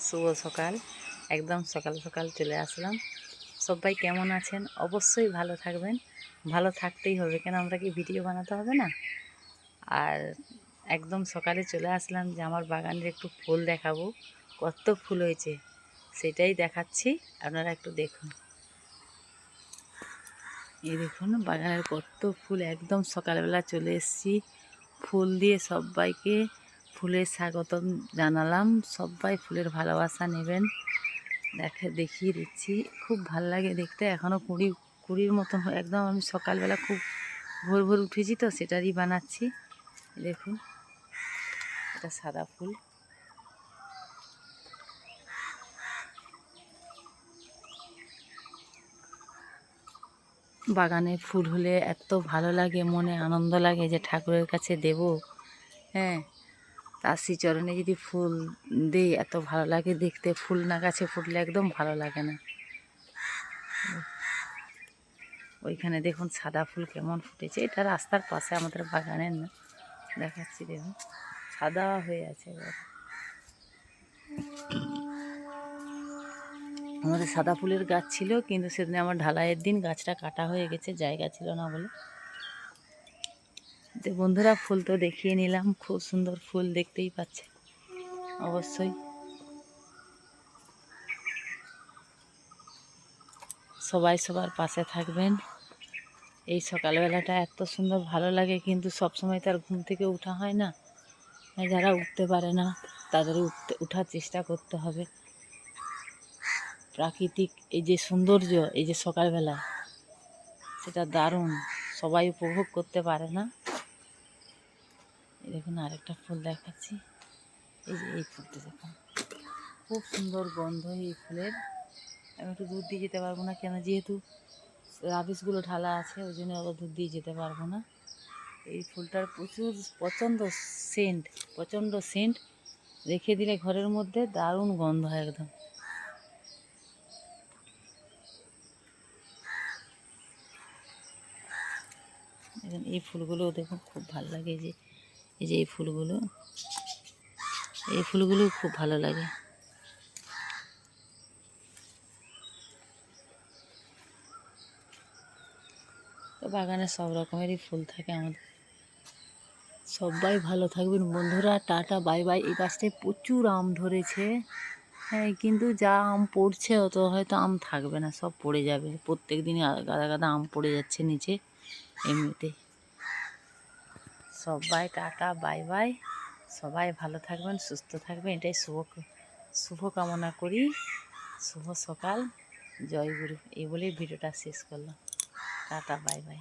শুভ সকাল। একদম সকাল সকাল চলে আসলাম। সবাই কেমন আছেন? অবশ্যই ভালো থাকবেন। ভালো থাকতেই হবে, কেন আমরা কি ভিডিও বানাতে হবে না? আর একদম সকালে চলে আসলাম যে আমার বাগানের একটু ফুল দেখাবো। কত ফুল হয়েছে সেটাই দেখাচ্ছি, আপনারা একটু দেখুন। এই দেখুন বাগানের কত ফুল। একদম সকালবেলা চলে এসেছি, ফুল দিয়ে সবাইকে ফুলের স্বাগতম জানালাম। সবাই ফুলের ভালোবাসা নেবেন। দেখিয়ে দিচ্ছি, খুব ভাল লাগে দেখতে। এখনও কুড়ির মতন একদম। আমি সকালবেলা খুব ভোর ভোর উঠেছি তো, সেটারই বানাচ্ছি। দেখুন, এটা সাদা ফুল। বাগানে ফুল হলে এত ভালো লাগে, মনে আনন্দ লাগে যে ঠাকুরের কাছে দেব। হ্যাঁ, তার শ্রীচরণে যদি ফুল দিই এত ভালো লাগে দেখতে। ফুল না গাছে ফুটলে একদম ভালো লাগে না। ওইখানে দেখুন সাদা ফুল কেমন ফুটেছে। এটা রাস্তার পাশে, আমাদের বাগানের না। দেখাচ্ছি, দেখুন সাদা হয়ে আছে এবার। আমাদের সাদা ফুলের গাছ ছিল, কিন্তু সেদিন আমার ঢালাইয়ের দিন গাছটা কাটা হয়ে গেছে, জায়গা ছিল না বলে। তো বন্ধুরা, ফুল তো দেখিয়ে নিলাম। খুব সুন্দর ফুল, দেখতেই পাচ্ছে। অবশ্যই সবাই সবার পাশে থাকবেন। এই সকালবেলাটা এত সুন্দর ভালো লাগে, কিন্তু সবসময় তার ঘুম থেকে ওঠা হয় না। যারা উঠতে পারে না তাদের উঠার চেষ্টা করতে হবে। প্রাকৃতিক এই যে সৌন্দর্য, এই যে সকালবেলা, সেটা দারুণ। সবাই উপভোগ করতে পারে না। দেখুন আরেকটা ফুল দেখাচ্ছি। এই যে এই ফুলটা দেখুন, খুব সুন্দর গন্ধ এই ফুলের। আমি একটু দূর দিয়ে যেতে পারবো না, কেন যেহেতু রাবিশগুলো ঢালা আছে, ওই জন্য আবার দূর দিয়ে যেতে পারবো না। এই ফুলটার প্রচণ্ড সেন্ট। রেখে দিলে ঘরের মধ্যে দারুণ গন্ধ হয় একদম। দেখুন এই ফুলগুলো দেখুন, খুব ভালো লাগে। এই যে এই ফুলগুলো খুব ভালো লাগে। তো বাগানে সব রকমেরই ফুল থাকে আমাদের। সবাই ভালো থাকবেন বন্ধুরা। Tata, bye bye. এই গাছটায় প্রচুর আম ধরেছে। হ্যাঁ, কিন্তু যা আম পড়ছে অত হয়তো আম থাকবে না, সব পড়ে যাবে। প্রত্যেক দিনই গাদা গাদা আম পড়ে যাচ্ছে নিচে এমনিতেই। সবাই টাটা, বাই বাই। সবাই ভালো থাকবেন, সুস্থ থাকবেন, এটাই শুভ কামনা করি। শুভ সকাল, জয় গুরু। এই বলেই ভিডিওটা শেষ করলাম। Tata, bye bye.